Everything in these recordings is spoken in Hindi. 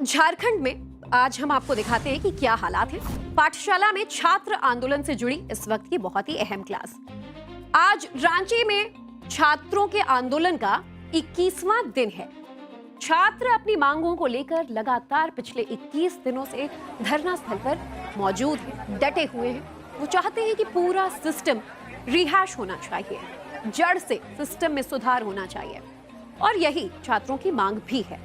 झारखंड में आज हम आपको दिखाते हैं कि क्या हालात हैं। पाठशाला में छात्र आंदोलन से जुड़ी इस वक्त की बहुत ही अहम क्लास। आज रांची में छात्रों के आंदोलन का 21वां दिन है। छात्र अपनी मांगों को लेकर लगातार पिछले 21 दिनों से धरना स्थल पर मौजूद हैं, डटे हुए हैं। वो चाहते हैं कि पूरा सिस्टम रिहैश होना चाहिए, जड़ से सिस्टम में सुधार होना चाहिए, और यही छात्रों की मांग भी है।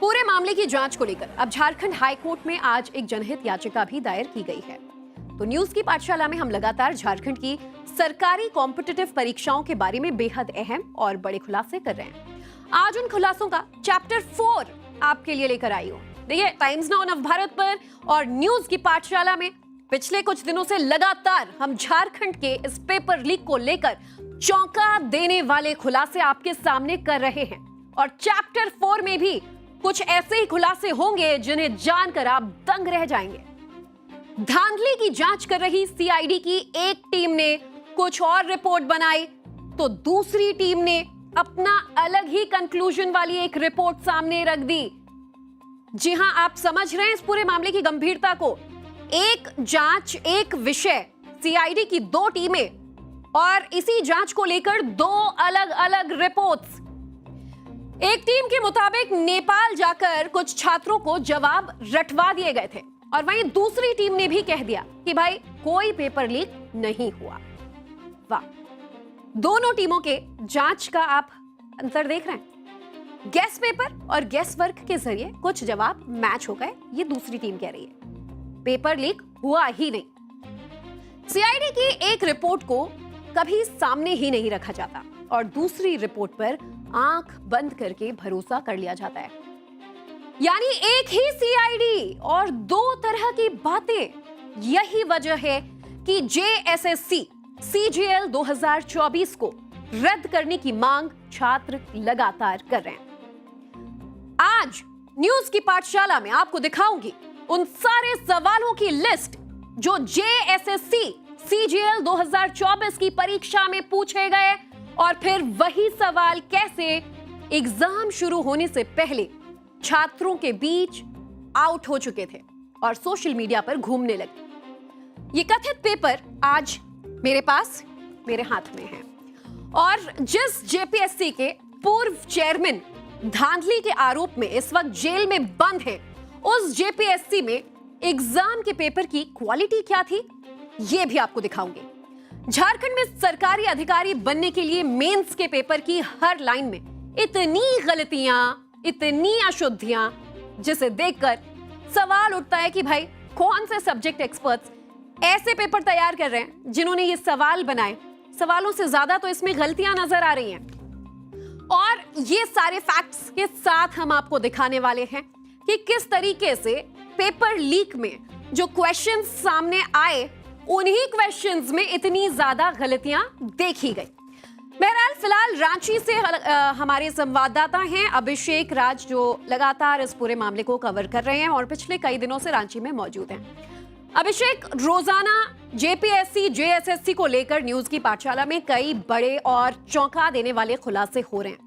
पूरे मामले की जांच को लेकर अब झारखंड हाई कोर्ट में आज एक जनहित याचिका भी दायर की गई है। तो न्यूज की पाठशाला में हम लगातार झारखंड की सरकारी कॉम्पिटिटिव परीक्षाओं के बारे में बेहद अहम और बड़े खुलासे कर रहे हैं। आज उन खुलासों का चैप्टर 4 आपके लिए लेकर आई हूं। देखिए, टाइम्स नाउ नवभारत पर और न्यूज की पाठशाला में पिछले कुछ दिनों से लगातार हम झारखंड के इस पेपर लीक को लेकर चौंका देने वाले खुलासे आपके सामने कर रहे हैं। और चैप्टर 4 में भी कुछ ऐसे ही खुलासे होंगे जिन्हें जानकर आप दंग रह जाएंगे। धांधली की जांच कर रही सीआईडी की एक टीम ने कुछ और रिपोर्ट बनाई, तो दूसरी टीम ने अपना अलग ही कंक्लूजन वाली एक रिपोर्ट सामने रख दी। जी हां, आप समझ रहे हैं इस पूरे मामले की गंभीरता को। एक जांच, एक विषय, सीआईडी की 2 टीमें और इसी जांच को लेकर 2 अलग अलग रिपोर्ट्स। एक टीम के मुताबिक नेपाल जाकर कुछ छात्रों को जवाब रटवा दिए गए थे, और वहीं दूसरी टीम ने भी कह दिया कि भाई कोई पेपर लीक नहीं हुआ। वाह, दोनों टीमों के जांच का आप अंतर देख रहे हैं। गेस पेपर और गेस वर्क के जरिए कुछ जवाब मैच हो गए, ये दूसरी टीम कह रही है। पेपर लीक हुआ ही नहीं। सीआईडी की एक रिपोर्ट को कभी सामने ही नहीं रखा जाता और दूसरी रिपोर्ट पर आंख बंद करके भरोसा कर लिया जाता है। यानी एक ही सीआईडी और 2 तरह की बातें। यही वजह है कि जेएसएससी सीजीएल 2024 को रद्द करने की मांग छात्र लगातार कर रहे हैं। आज न्यूज की पाठशाला में आपको दिखाऊंगी उन सारे सवालों की लिस्ट जो जेएसएससी सीजीएल 2024 की परीक्षा में पूछे गए, और फिर वही सवाल कैसे एग्जाम शुरू होने से पहले छात्रों के बीच आउट हो चुके थे और सोशल मीडिया पर घूमने लगे। ये कथित पेपर आज मेरे पास, मेरे हाथ में है, और जिस जेपीएससी के पूर्व चेयरमैन धांधली के आरोप में इस वक्त जेल में बंद है, उस जेपीएससी में एग्जाम के पेपर की क्वालिटी क्या थी, ये भी आपको दिखाऊंगी। झारखंड में सरकारी अधिकारी बनने के लिए मेंस के पेपर की हर लाइन में इतनी गलतियां, इतनी अशुद्धियां, जिसे देखकर सवाल उठता है कि भाई कौन से सब्जेक्ट एक्सपर्ट्स ऐसे पेपर तैयार कर रहे हैं जिन्होंने ये सवाल बनाए। सवालों से ज्यादा तो इसमें गलतियां नजर आ रही हैं। और ये सारे फैक्ट्स के साथ हम आपको दिखाने वाले हैं कि किस तरीके से पेपर लीक में जो क्वेश्चंस सामने आए, उन्हीं क्वेश्चंस में इतनी ज्यादा गलतियां देखी गई। बहरहाल फिलहाल रांची से हमारे संवाददाता हैं अभिषेक राज, जो लगातार इस पूरे मामले को कवर कर रहे हैं और पिछले कई दिनों से रांची में मौजूद हैं। अभिषेक, रोजाना जेपीएससी जेएसएससी को लेकर न्यूज की पाठशाला में कई बड़े और चौंका देने वाले खुलासे हो रहे हैं,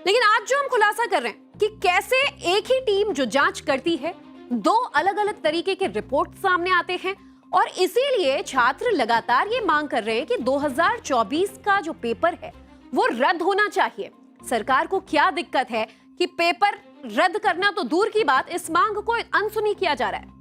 लेकिन आज जो हम खुलासा कर रहे हैं कि कैसे एक ही टीम जो जांच करती है, 2 अलग अलग तरीके के रिपोर्ट सामने आते हैं, और इसीलिए छात्र लगातार ये मांग कर रहे हैं कि 2024 का जो पेपर है वो रद्द होना चाहिए। सरकार को क्या दिक्कत है कि पेपर रद्द करना तो दूर की बात, इस मांग को अनसुनी किया जा रहा है।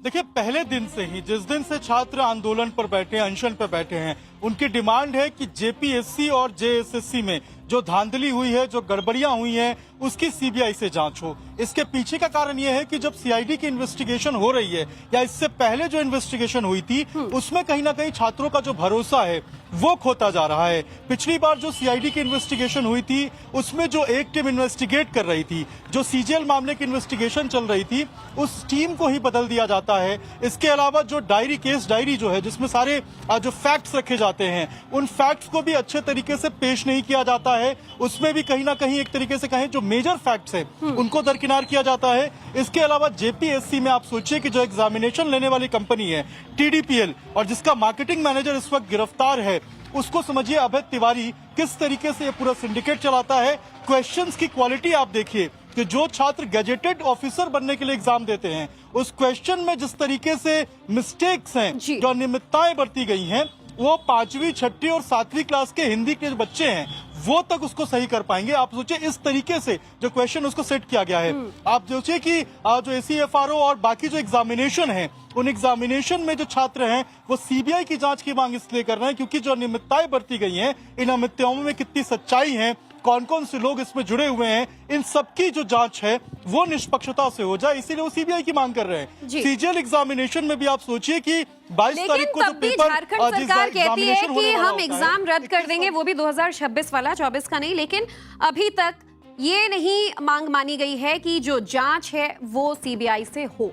देखिए, पहले दिन से ही, जिस दिन से छात्र आंदोलन पर बैठे, अनशन पर बैठे हैं, उनकी डिमांड है कि जेपीएससी और जेएसएससी में जो धांधली हुई है, जो गड़बड़ियां हुई हैं, उसकी सीबीआई से जांच हो। इसके पीछे का कारण यह है कि जब सीआईडी की इन्वेस्टिगेशन हो रही है, या इससे पहले जो इन्वेस्टिगेशन हुई थी, उसमें कहीं ना कहीं छात्रों का जो भरोसा है वो खोता जा रहा है। पिछली बार जो सीआईडी की इन्वेस्टिगेशन हुई थी, उसमें जो एक टीम इन्वेस्टिगेट कर रही थी, जो सीजीएल मामले की इन्वेस्टिगेशन चल रही थी, उस टीम को ही बदल दिया जाता है। इसके अलावा जो डायरी, केस डायरी जो है, जिसमें सारे जो फैक्ट्स रखे जाते हैं, उन फैक्ट्स को भी अच्छे तरीके से पेश नहीं किया जाता है। उसमें भी कहीं ना कहीं एक तरीके से कहें जो मेजर फैक्ट्स है उनको दरकिनार किया जाता है। इसके अलावा जेपीएससी में आप सोचिए कि जो एग्जामिनेशन लेने वाली कंपनी है टीडीपीएल, और जिसका मार्केटिंग मैनेजर इस वक्त गिरफ्तार है, उसको समझिए अभय तिवारी किस तरीके से ये पूरा सिंडिकेट चलाता है। क्वेश्चंस की क्वालिटी आप देखिए कि जो छात्र गैजेटेड ऑफिसर बनने के लिए एग्जाम देते हैं, उस क्वेश्चन में जिस तरीके से मिस्टेक्स हैं, जो अनियमितताएं बरती गई हैं, वो 5वीं, 6ठी और 7वीं क्लास के हिंदी के जो बच्चे हैं वो तक उसको सही कर पाएंगे। आप सोचिए इस तरीके से जो क्वेश्चन उसको सेट किया गया है। आप सोचिए कि जो ACFRO और बाकी जो एग्जामिनेशन है, उन एग्जामिनेशन में जो छात्र हैं वो CBI की जांच की मांग इसलिए कर रहे हैं क्योंकि जो अनियमितताएं बरती गई हैं, इन अनियमितताओं में कितनी सच्चाई है, कौन कौन से लोग इसमें जुड़े हुए हैं, इन सबकी जो जांच है वो निष्पक्षता से हो जाए, इसीलिए वो CBI की मांग कर रहे हैं। CGL एग्जामिनेशन में भी आप सोचिए कि 22 तारीख को जो पेपर झारखंड सरकार कहती है कि हम एग्जाम रद्द कर देंगे, वो भी 2026 वाला, 24 का नहीं, लेकिन अभी तक ये नहीं मांग मानी गई है कि जो जांच है वो CBI से हो।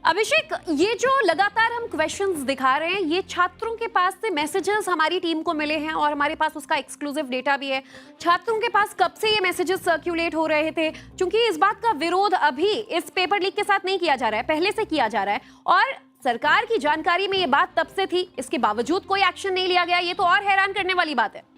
अभिषेक, ये जो लगातार हम क्वेश्चंस दिखा रहे हैं, ये छात्रों के पास से मैसेजेस हमारी टीम को मिले हैं और हमारे पास उसका एक्सक्लूसिव डेटा भी है। छात्रों के पास कब से ये मैसेजेस सर्कुलेट हो रहे थे? क्योंकि इस बात का विरोध अभी इस पेपर लीक के साथ नहीं किया जा रहा है, पहले से किया जा रहा है और सरकार की जानकारी में ये बात तब से थी, इसके बावजूद कोई एक्शन नहीं लिया गया। ये तो और हैरान करने वाली बात है।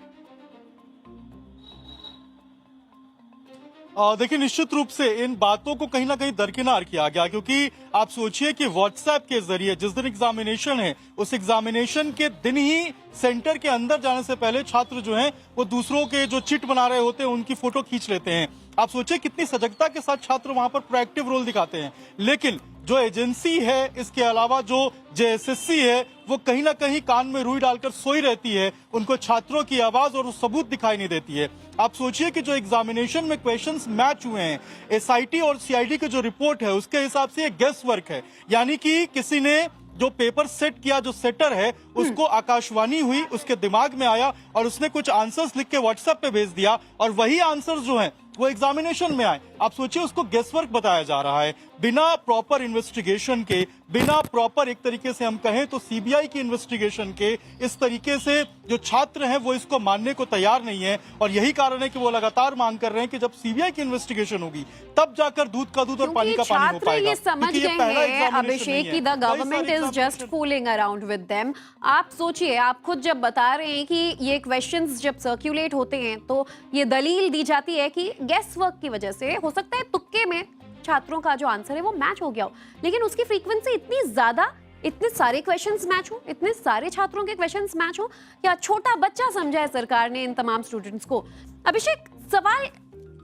देखिए, निश्चित रूप से इन बातों को कहीं ना कहीं दरकिनार किया गया क्योंकि आप सोचिए कि व्हाट्सएप के जरिए जिस दिन एग्जामिनेशन है, उस एग्जामिनेशन के दिन ही सेंटर के अंदर जाने से पहले छात्र जो हैं वो दूसरों के जो चिट बना रहे होते हैं उनकी फोटो खींच लेते हैं। आप सोचिए कितनी सजगता के साथ छात्र वहां पर प्रोएक्टिव रोल दिखाते हैं, लेकिन जो एजेंसी है, इसके अलावा जो JSSC है, वो कहीं ना कहीं कान में रुई डालकर सोई रहती है, उनको छात्रों की आवाज और सबूत दिखाई नहीं देती है। आप सोचिए कि जो एग्जामिनेशन में क्वेश्चंस मैच हुए हैं, SIT और CID की जो रिपोर्ट है उसके हिसाब से ये गेस वर्क है, यानी कि किसी ने जो पेपर सेट किया, जो सेटर है उसको आकाशवाणी हुई, उसके दिमाग में आया और उसने कुछ आंसर्स लिख के व्हाट्सएप पे भेज दिया और वही आंसर्स जो हैं वो एग्जामिनेशन में आए। आप सोचिए उसको गेसवर्क बताया जा रहा है, बिना प्रॉपर इन्वेस्टिगेशन के, बिना प्रॉपर एक तरीके से हम कहें तो CBI की इन्वेस्टिगेशन के। इस तरीके से जो छात्र हैं वो इसको मानने को तैयार नहीं है और यही कारण है कि वो लगातार मांग कर रहे हैं कि जब CBI की इन्वेस्टिगेशन होगी तब जाकर दूध का दूध और पानी का पानी हो पाएगा। ये समझ गए हैं अभिषेक की the government is just fooling around with them. आप सोचिए, आप खुद जब बता रहे हैं कि ये क्वेश्चंस जब सर्कुलेट होते हैं तो ये दलील दी जाती है कि गेस वर्क की वजह से हो सकता है तुक्के में छात्रों का जो आंसर है वो मैच हो गया हो, लेकिन उसकी फ्रीक्वेंसी इतनी ज्यादा, इतने सारे क्वेश्चंस मैच हो, इतने सारे छात्रों के क्वेश्चंस मैच हो, क्या छोटा बच्चा समझा है सरकार ने इन तमाम स्टूडेंट्स को? अभिषेक, सवाल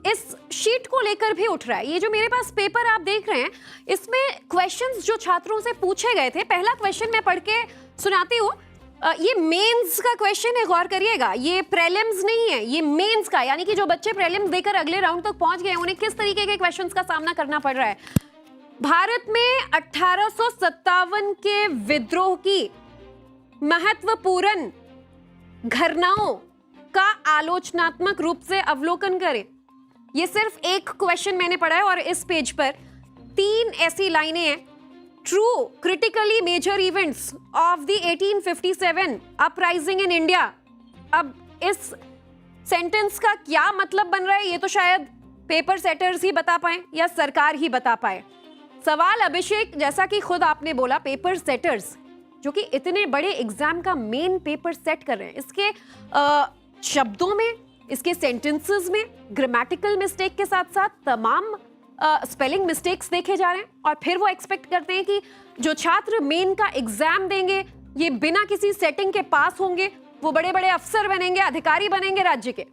इस शीट को लेकर भी उठ रहा है। ये जो मेरे पास पेपर आप देख रहे हैं, इसमें क्वेश्चंस जो छात्रों से पूछे गए थे, पहला क्वेश्चन मैं पढ़ के सुनाती हूँ। ये मेंस का क्वेश्चन है, गौर करिएगा, ये प्रीलिम्स नहीं है, ये मेंस का, यानी कि जो बच्चे प्रीलिम्स देकर अगले राउंड तक पहुंच गए उन्हें किस तरीके के क्वेश्चंस का सामना करना पड़ रहा है। भारत में 1857 के विद्रोह की महत्वपूर्ण घटनाओं का आलोचनात्मक रूप से अवलोकन करें। ये सिर्फ एक क्वेश्चन मैंने पढ़ा है और इस पेज पर 3 ऐसी लाइनें हैं। True critically major events of the 1857 uprising in India। अब इस सेंटेंस का क्या मतलब बन रहा है ये तो शायद पेपर सेटर्स ही बता पाए या सरकार ही बता पाए। सवाल अभिषेक, जैसा कि खुद आपने बोला, पेपर सेटर्स जो कि इतने बड़े एग्जाम का मेन पेपर सेट कर रहे हैं, इसके शब्दों में, इसके सेंटेंसेस में ग्रामेटिकल मिस्टेक के साथ साथ तमाम स्पेलिंग मिस्टेक्स देखे जा रहे हैं और फिर वो एक्सपेक्ट करते हैं कि जो छात्र मेन का एग्जाम देंगे ये बिना किसी सेटिंग के पास होंगे, वो बड़े बड़े अफसर बनेंगे, अधिकारी बनेंगे राज्य के।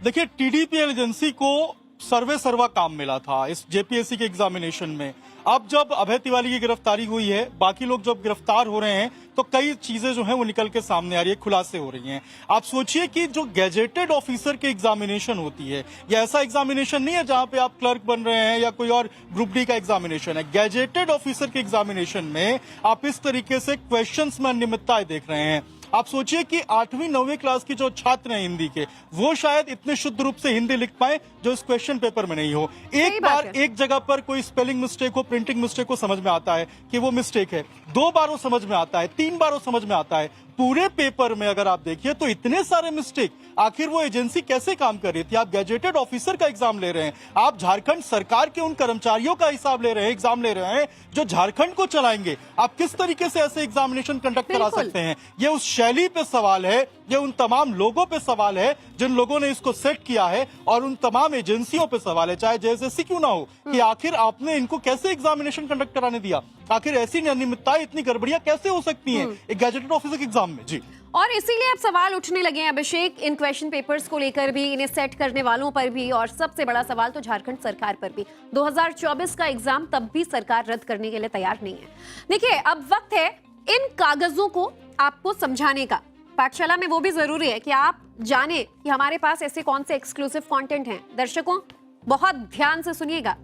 देखिए, TDPL एजेंसी को सर्वे सर्वा काम मिला था इस JPSC के एग्जामिनेशन में। अब जब अभय तिवारी की गिरफ्तारी हुई है, बाकी लोग जब गिरफ्तार हो रहे हैं तो कई चीजें जो हैं वो निकल के सामने आ रही है, खुलासे हो रही हैं। आप सोचिए कि जो गैजेटेड ऑफिसर के एग्जामिनेशन होती है, ये ऐसा एग्जामिनेशन नहीं है जहां पे आप क्लर्क बन रहे हैं या कोई और ग्रुप डी का एग्जामिनेशन है। गैजेटेड ऑफिसर के एग्जामिनेशन में आप इस तरीके से क्वेश्चंस में अनियमितताएं देख रहे हैं। आप सोचिए कि 8वीं 9वीं क्लास की जो छात्र हैं हिंदी के, वो शायद इतने शुद्ध रूप से हिंदी लिख पाए जो इस क्वेश्चन पेपर में नहीं हो। एक बार एक जगह पर कोई स्पेलिंग मिस्टेक हो, प्रिंटिंग मिस्टेक हो, समझ में आता है कि वो मिस्टेक है, 2 बार वो समझ में आता है, 3 बार वो समझ में आता है। पूरे पेपर में अगर आप देखिए तो इतने सारे मिस्टेक, आखिर वो एजेंसी कैसे काम कर रही थी? आप गैजेटेड ऑफिसर का एग्जाम ले रहे हैं, आप झारखंड सरकार के उन कर्मचारियों का हिसाब ले रहे हैं, एग्जाम ले रहे हैं जो झारखंड को चलाएंगे। आप किस तरीके से ऐसे एग्जामिनेशन कंडक्ट करा सकते हैं? ये उस शैली पे सवाल है, ये उन तमाम लोगों पे सवाल है जिन लोगों ने इसको सेट किया है, और उन तमाम एजेंसियों पे सवाल है, चाहे जेएसएससी क्यों ना हो, कि आखिर आपने इनको कैसे एग्जामिनेशन कंडक्ट कराने दिया? आखिर ऐसी अनियमितताएं, इतनी गड़बड़ियां कैसे हो सकती हैं एक गैजेटेड ऑफिसर के एग्जाम में? जी, और इसीलिए अब सवाल उठने लगे हैं अभिषेक, इन क्वेश्चन पेपर्स को लेकर भी, इन्हें सेट करने वालों पर भी, और सबसे बड़ा सवाल तो झारखंड सरकार पर भी। 2024 का एग्जाम तब भी सरकार रद्द करने के लिए तैयार नहीं है। देखिए, अब वक्त है इन कागजों को आपको समझाने का। पाठशाला में वो भी जरूरी है कि आप जाने कि हमारे पास ऐसे कौन से एक्सक्लूसिव कंटेंट हैं। दर्शकों, बहुत ध्यान से सुनिएगा,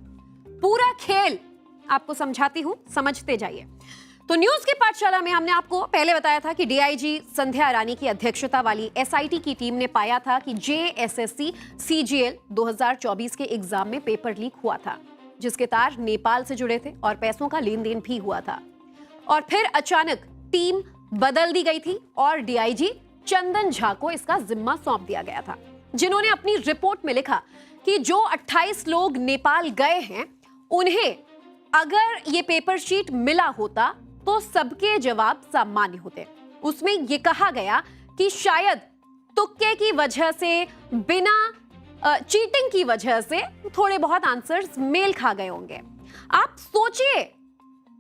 पूरा खेल आपको समझाती हूं, समझते जाइए। तो न्यूज की पाठशाला में हमने आपको पहले बताया था कि डीआईजी संध्या रानी की अध्यक्षता वाली एसआईटी की टीम ने पाया था कि जेएसएससी सीजीएल 2024 के एग्जाम में पेपर लीक हुआ था, जिसके तार नेपाल से जुड़े थे और पैसों का लेन देन भी हुआ था। और फिर अचानक टीम बदल दी गई थी और डीआईजी चंदन झा को इसका जिम्मा सौंप दिया गया था, जिन्होंने अपनी रिपोर्ट में लिखा कि जो 28 लोग नेपाल गए हैं, उन्हें अगर ये पेपर शीट मिला होता तो सबके जवाब सामान्य होते। उसमें यह कहा गया कि शायद तुक्के की वजह से, बिना चीटिंग की वजह से थोड़े बहुत आंसर्स मेल खा गए होंगे। आप सोचिए,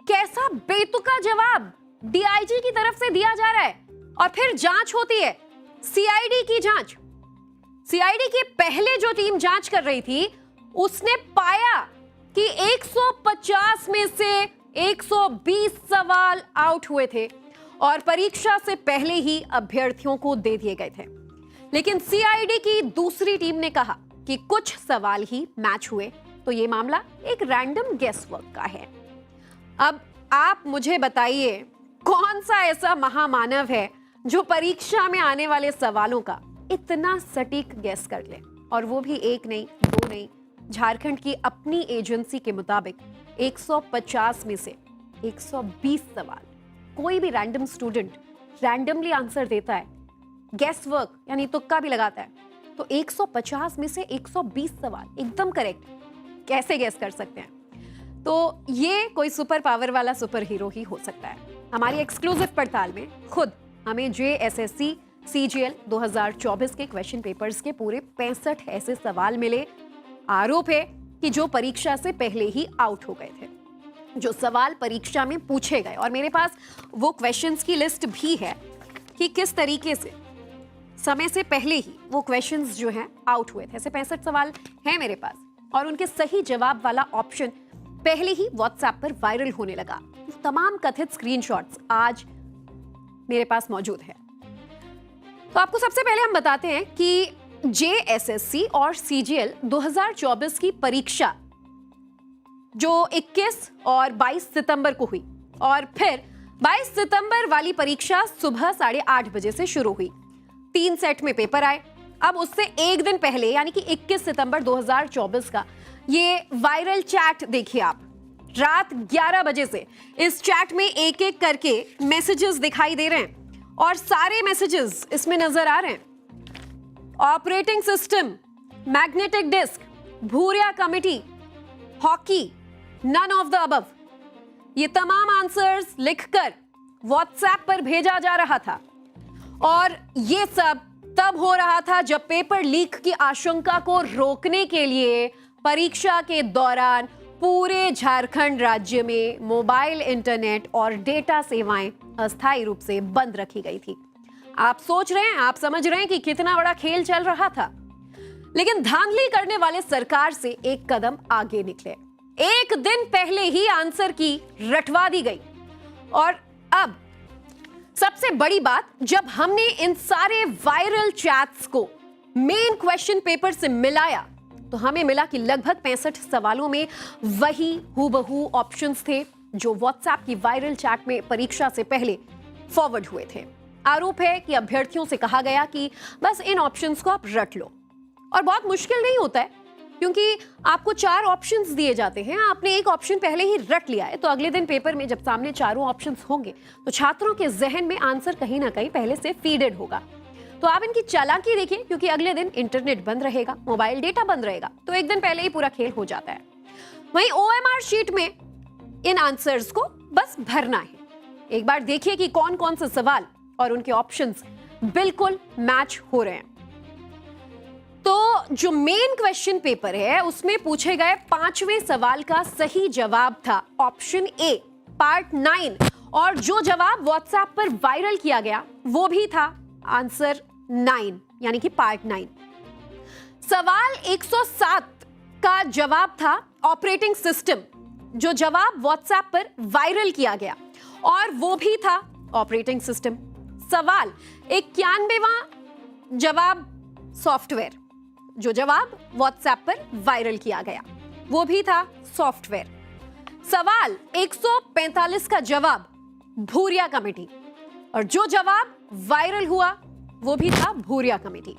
कैसा बेतुका जवाब डीआईजी की तरफ से दिया जा रहा है। और फिर जांच होती है, सीआईडी की जांच। सीआईडी की पहले जो टीम जांच कर रही थी, उसने पाया कि 150 में से 120 सवाल आउट हुए थे और परीक्षा से पहले ही अभ्यर्थियों को दे दिए गए थे। लेकिन सीआईडी की दूसरी टीम ने कहा कि कुछ सवाल ही मैच हुए, तो ये मामला एक रैंडम गेस वर्क का है। अब आप मुझे बताइए, कौन सा ऐसा महामानव है जो परीक्षा में आने वाले सवालों का इतना सटीक गेस कर ले? और वो भी एक नहीं, दो नहीं, झारखंड की अपनी एजेंसी के मुताबिक 150 में से 120 सवाल। कोई भी रैंडम स्टूडेंट रैंडमली आंसर देता है, गेस वर्क यानी तुक्का भी लगाता है, तो 150 में से 120 सवाल एकदम करेक्ट कैसे गेस कर सकते हैं? तो ये कोई सुपर पावर वाला सुपर हीरो ही हो सकता है। हमारी एक्सक्लूसिव पड़ताल में खुद हमें जेएसएससी सीजीएल 2024 के क्वेश्चन पेपर्स के पूरे 65 ऐसे सवाल मिले। आरोप है कि जो परीक्षा से पहले ही आउट हो गए थे, जो सवाल परीक्षा में पूछे गए। और मेरे पास वो क्वेश्चंस की लिस्ट भी है कि किस तरीके से समय से पहले ही वो क्वेश्चंस जो हैं आउट हुए थे। ऐसे 65 सवाल हैं मेरे पास, और उनके सही जवाब वाला ऑप्शन पहले ही व्हाट्सएप पर वायरल होने लगा। तमाम कथित स्क्रीनशॉट्स आज मेरे पास मौजूद है। तो आपको सबसे पहले हम बताते हैं कि जेएसएससी और सीजीएल 2024 की परीक्षा जो 21 और 22 सितंबर को हुई, और फिर 22 सितंबर वाली परीक्षा सुबह 8:30 बजे से शुरू हुई। 3 सेट में पेपर आए। अब उससे एक दिन पहले यानी कि 21 सितंबर 2024 का ये वायरल चैट देखिए आप। रात 11 बजे से इस चैट में एक एक करके मैसेजेस दिखाई दे रहे हैं और सारे मैसेजेस इसमें नजर आ रहे हैं। Operating system, magnetic disk, Bhuria committee, hockey, none of the above, ये तमाम आंसर्स लिखकर व्हाट्सएप पर भेजा जा रहा था। और ये सब तब हो रहा था जब पेपर लीक की आशंका को रोकने के लिए परीक्षा के दौरान पूरे झारखंड राज्य में मोबाइल, इंटरनेट और डेटा सेवाएं अस्थायी रूप से बंद रखी गई थी। आप सोच रहे हैं, आप समझ रहे हैं कि कितना बड़ा खेल चल रहा था। लेकिन धांधली करने वाले सरकार से एक कदम आगे निकले। एक दिन पहले ही आंसर की रटवा दी गई। और अब सबसे बड़ी बात, जब हमने इन सारे वायरल चैट्स को मेन क्वेश्चन पेपर से मिलाया तो हमें मिला कि लगभग 65 सवालों में वही हूबहू ऑप्शंस थे जो व्हाट्सएप की वायरल चैट में परीक्षा से पहले फॉरवर्ड हुए थे। आरोप है कि अभ्यर्थियों से कहा गया कि बस इन ऑप्शंस को आप रट लो, और बहुत मुश्किल नहीं होता है क्योंकि आपको 4 ऑप्शंस दिए जाते हैं, आपने एक ऑप्शन पहले ही रट लिया है तो अगले दिन पेपर में जब सामने चारों ऑप्शंस होंगे तो छात्रों के जहन में आंसर कहीं ना कहीं पहले से फीडेड होगा। तो आप इनकी चालाकी देखिए, क्योंकि अगले दिन इंटरनेट बंद रहेगा, मोबाइल डेटा बंद रहेगा, तो एक दिन पहले ही पूरा खेल हो जाता है। वहीं OMR शीट में इन आंसर्स को बस भरना है। एक बार देखिए कि कौन कौन से सवाल और उनके ऑप्शंस बिल्कुल मैच हो रहे हैं। तो जो मेन क्वेश्चन पेपर है उसमें पूछे गए 5वें सवाल का सही जवाब था ऑप्शन ए, पार्ट 9, और जो जवाब व्हाट्सएप पर वायरल किया गया वो भी था आंसर 9, यानी कि पार्ट 9। सवाल 107 का जवाब था ऑपरेटिंग सिस्टम, जो जवाब व्हाट्सएप पर वायरल किया गया, और वो भी था ऑपरेटिंग सिस्टम। सवाल 91वां जवाब सॉफ्टवेयर, जो जवाब व्हाट्सएप पर वायरल किया गया वो भी था सॉफ्टवेयर। सवाल 145 का जवाब भूरिया कमेटी, और जो जवाब वायरल हुआ वो भी था भूरिया कमेटी।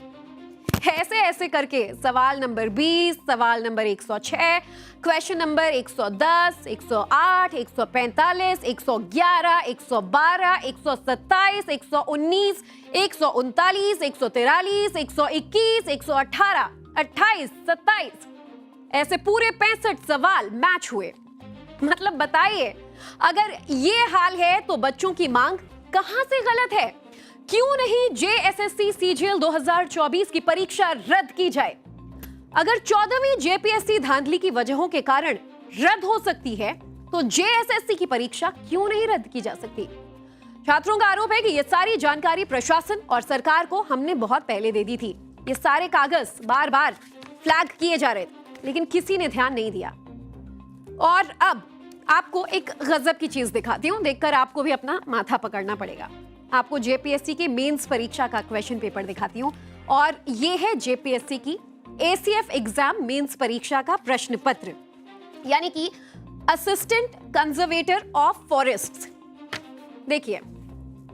ऐसे ऐसे करके सवाल नंबर 20, सवाल नंबर 106, क्वेश्चन नंबर 110, 108, 145, 111, 112, 127, 119, 139, 143, 121, 118, 28, 27, ऐसे पूरे 65 सवाल मैच हुए। मतलब बताइए, अगर ये हाल है तो बच्चों की मांग कहां से गलत है? क्यों नहीं JSSC CGL 2024 की परीक्षा रद्द की जाए? अगर 14वीं JPSC धांधली की वजहों के कारण रद्द हो सकती है तो JSSC की परीक्षा क्यों नहीं रद्द की जा सकती? छात्रों का आरोप है कि ये सारी जानकारी प्रशासन और सरकार को हमने बहुत पहले दे दी थी। ये सारे कागज बार बार फ्लैग किए जा रहे थे लेकिन किसी ने ध्यान नहीं दिया। और अब आपको एक गजब की चीज दिखाती हूं, देखकर आपको भी अपना माथा पकड़ना पड़ेगा। आपको JPSC के मेंस परीक्षा का क्वेश्चन पेपर दिखाती हूं, और ये है JPSC की ACF एग्जाम मेंस परीक्षा का प्रश्न पत्र, यानी कि असिस्टेंट कंजर्वेटर ऑफ फॉरेस्ट। देखिए,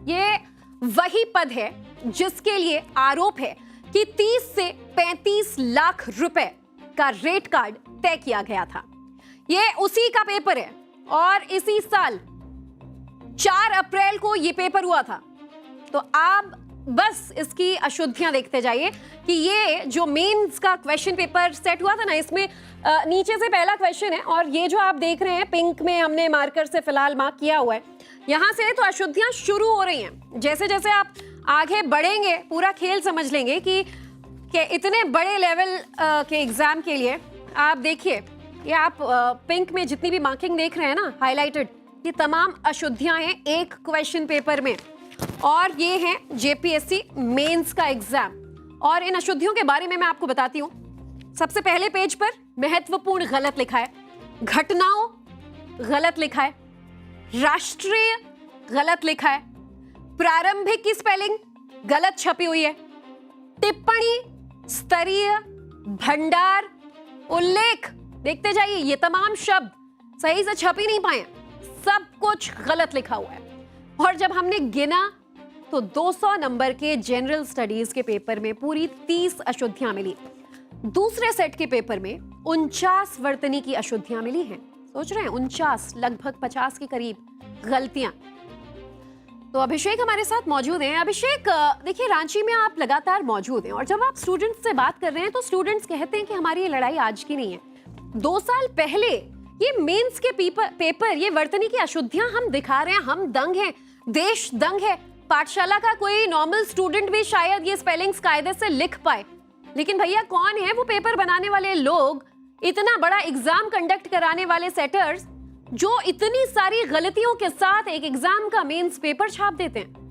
ये वही पद है जिसके लिए आरोप है कि 30 से 35 लाख रुपए का रेट कार्ड तय किया गया था। ये उसी का पेपर है और इसी साल 4 अप्रैल को ये पेपर हुआ था। तो आप बस इसकी अशुद्धियां देखते जाइए कि ये जो मेंस का क्वेश्चन पेपर सेट हुआ था ना, इसमें नीचे से पहला क्वेश्चन है और ये जो आप देख रहे हैं पिंक में हमने मार्कर से फिलहाल मार्क किया हुआ है, यहां से तो अशुद्धियां शुरू हो रही हैं। जैसे जैसे आप आगे बढ़ेंगे पूरा खेल समझ लेंगे कि इतने बड़े लेवल के एग्जाम के लिए आप देखिए, ये आप पिंक में जितनी भी मार्किंग देख रहे हैं ना हाईलाइटेड, ये तमाम अशुद्धियां हैं एक क्वेश्चन पेपर में, और ये है JPSC मेंस का एग्जाम। और इन अशुद्धियों के बारे में मैं आपको बताती हूं। सबसे पहले पेज पर महत्वपूर्ण गलत लिखा है, घटनाओं गलत लिखा है, राष्ट्रीय गलत लिखा है, प्रारंभिक की स्पेलिंग गलत छपी हुई है, टिप्पणी, स्तरीय, भंडार, उल्लेख, देखते जाइए ये तमाम शब्द सही से छप ही नहीं पाए, सब कुछ गलत लिखा हुआ है। और जब हमने गिना तो 200 नंबर के जनरल स्टडीज के पेपर में पूरी 30 अशुद्धियां मिली। दूसरे सेट के पेपर में 49 वर्तनी की अशुद्धियां मिली हैं। सोच रहे हैं 49, लगभग 50 के करीब गलतियां। तो अभिषेक हमारे साथ मौजूद हैं। अभिषेक, देखिए रांची में आप लगातार मौजूद हैं और जब आप स्टूडेंट्स से बात कर रहे हैं तो स्टूडेंट्स कहते हैं कि हमारी ये लड़ाई आज की नहीं है। 2 साल पहले ये मेंस के पेपर ये वर्तनी की अशुद्धियां हम दिखा रहे हैं, हम दंग हैं, देश दंग है। पाठशाला का कोई नॉर्मल स्टूडेंट भी शायद ये स्पेलिंग्स कायदे से लिख पाए, लेकिन भैया कौन है वो पेपर बनाने वाले लोग, इतना बड़ा एग्जाम कंडक्ट कराने वाले सेटर्स जो इतनी सारी गलतियों के साथ एक एग्जाम का मेंस पेपर छाप देते हैं?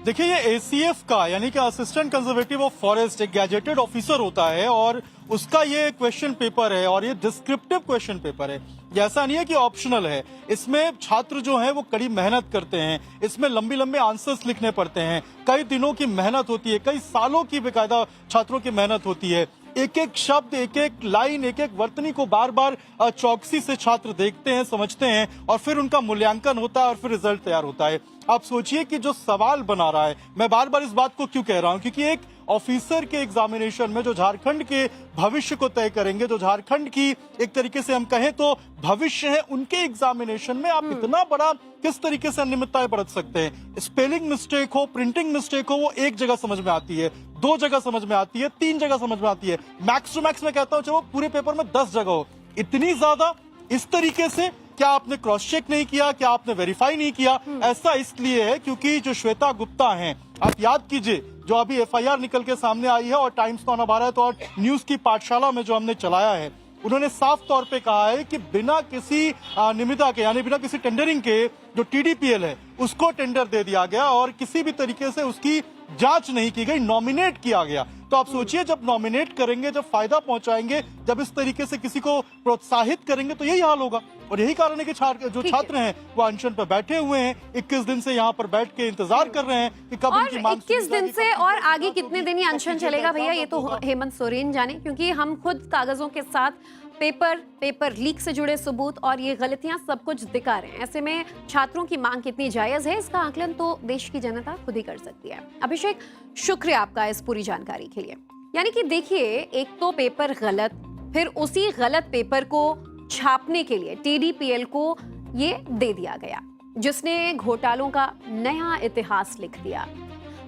देखिए, ये ACF का यानी कि असिस्टेंट कंजर्वेटिव ऑफ फॉरेस्ट एक गैजेटेड ऑफिसर होता है और उसका ये क्वेश्चन पेपर है और ये डिस्क्रिप्टिव क्वेश्चन पेपर है। ऐसा नहीं है कि ऑप्शनल है। इसमें छात्र जो है वो कड़ी मेहनत करते हैं, इसमें लंबे लंबे आंसर्स लिखने पड़ते हैं, कई दिनों की मेहनत होती है, कई सालों की बेकायदा छात्रों की मेहनत होती है। एक एक शब्द, एक एक लाइन, एक एक वर्तनी को बार बार चौकसी से छात्र देखते हैं, समझते हैं और फिर उनका मूल्यांकन होता है और फिर रिजल्ट तैयार होता है। आप सोचिए कि जो सवाल बना रहा है, मैं बार बार इस बात को क्यों कह रहा हूं, क्योंकि एक ऑफिसर के एग्जामिनेशन में जो झारखंड के भविष्य को तय करेंगे, जो झारखंड की एक तरीके से हम कहें तो भविष्य है, उनके एग्जामिनेशन में आप इतना बड़ा किस तरीके से अनियमितताएं बरत सकते हैं। स्पेलिंग मिस्टेक हो, प्रिंटिंग मिस्टेक हो, वो एक जगह समझ में आती है, 2 जगह समझ में आती है, 3 जगह समझ में आती है, मैक्स टू मैक्स मैं कहता हूं चाहे वो पूरे पेपर में 10 जगह हो। इतनी ज्यादा इस तरीके से क्या आपने क्रॉस चेक नहीं किया, क्या आपने वेरीफाई नहीं किया? ऐसा इसलिए है क्योंकि जो श्वेता गुप्ता हैं, आप याद कीजिए, जो अभी एफआईआर निकल के सामने आई है और टाइम्स ऑन भारत और न्यूज की पाठशाला में जो हमने चलाया है, उन्होंने साफ तौर पे कहा है कि बिना किसी निविदा के, यानी बिना किसी टेंडरिंग के जो टीडीपीएल है उसको टेंडर दे दिया गया और किसी भी तरीके से उसकी जांच नहीं की गई, नॉमिनेट किया गया। तो आप सोचिए, जब नॉमिनेट करेंगे, जब फायदा पहुंचाएंगे, जब इस तरीके से किसी को प्रोत्साहित करेंगे तो यही हाल होगा। और यही कारण है कि जो छात्र हैं वो अनशन पर बैठे हुए हैं, 21 दिन से यहाँ पर बैठ के इंतजार कर रहे हैं कि कब और 21 दिन से और आगे कितने दिन ये अनशन चलेगा भैया, ये तो हेमंत सोरेन जाने, क्योंकि हम खुद कागजों के साथ पेपर लीक से जुड़े सबूत और ये गलतियां सब कुछ दिखा रहे हैं। ऐसे में छात्रों की मांग कितनी जायज है, इसका आकलन तो देश की जनता खुद ही कर सकती है। अभिषेक, शुक्रिया आपका इस पूरी जानकारी के लिए। यानी कि देखिए, एक तो पेपर गलत, फिर उसी गलत पेपर को छापने के लिए टीडीपीएल को ये दे दिया गया, जिसने घोटालों का नया इतिहास लिख दिया।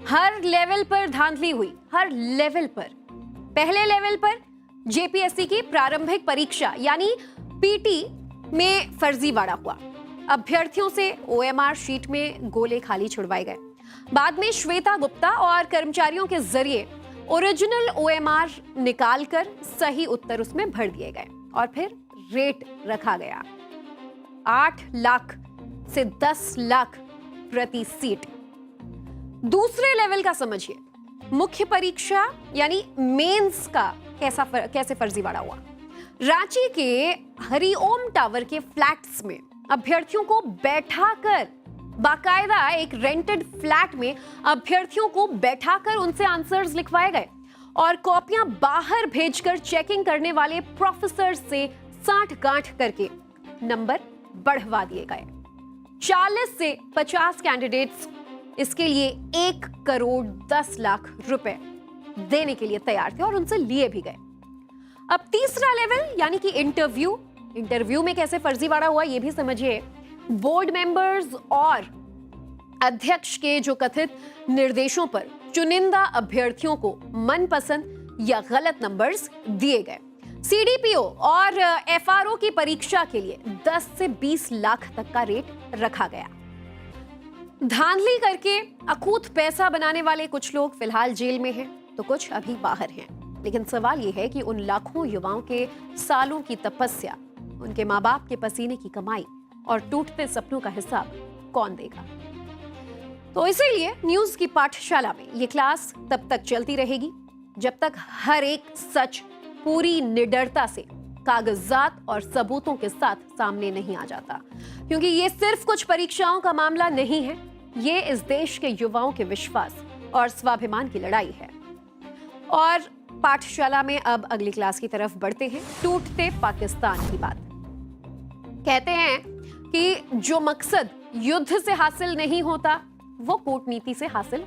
हर लेवल पर धांधली हुई, हर लेवल पर। पहले लेवल पर जेपीएससी की प्रारंभिक परीक्षा यानी पीटी में फर्जीवाड़ा हुआ। अभ्यर्थियों से ओएमआर शीट में गोले खाली छुड़वाए गए। बाद में श्वेता गुप्ता और कर्मचारियों के जरिए ओरिजिनल ओएमआर निकालकर सही उत्तर उसमें भर दिए गए और फिर रेट रखा गया 8 लाख से 10 लाख प्रति सीट। दूसरे लेवल का समझिए, मुख्य परीक्षा यानी मेंस का कैसे फर्जीवाड़ा हुआ। रांची के हरिओम टावर के फ्लैट्स में अभ्यर्थियों को बैठाकर, बाकायदा एक रेंटेड फ्लैट में अभ्यर्थियों को बैठाकर उनसे आंसर्स लिखवाए गए और कॉपियां बाहर भेजकर चेकिंग करने वाले प्रोफेसर से साठ-गांठ करके नंबर बढ़वा दिए गए। 40 से 50 कैंडिडेट्स इसके लिए 1 करोड़ 10 लाख रुपए देने के लिए तैयार थे और उनसे लिए भी गए। अब तीसरा लेवल यानी कि इंटरव्यू में कैसे फर्जीवाड़ा हुआ ये भी समझिए। बोर्ड मेंबर्स और अध्यक्ष के जो कथित निर्देशों पर चुनिंदा अभ्यर्थियों को मनपसंद या गलत नंबर्स दिए गए। सीडीपीओ और एफआरओ की परीक्षा के लिए 10 से 20 लाख तक का रेट रखा गया। धांधली करके अकूत पैसा बनाने वाले कुछ लोग फिलहाल जेल में हैं, तो कुछ अभी बाहर हैं। लेकिन सवाल यह है कि उन लाखों युवाओं के सालों की तपस्या, उनके माँ बाप के पसीने की कमाई और टूटते सपनों का हिसाब कौन देगा? तो इसीलिए न्यूज की पाठशाला में ये क्लास तब तक चलती रहेगी जब तक हर एक सच पूरी निडरता से कागजात और सबूतों के साथ सामने नहीं आ जाता। क्योंकि ये सिर्फ कुछ परीक्षाओं का मामला नहीं है, ये इस देश के युवाओं के विश्वास और स्वाभिमान की लड़ाई है। और पाठशाला में अब अगली क्लास की तरफ बढ़ते हैं, टूटते पाकिस्तान की बात। कहते हैं कि जो मकसद युद्ध से हासिल नहीं होता वो कूटनीति से हासिल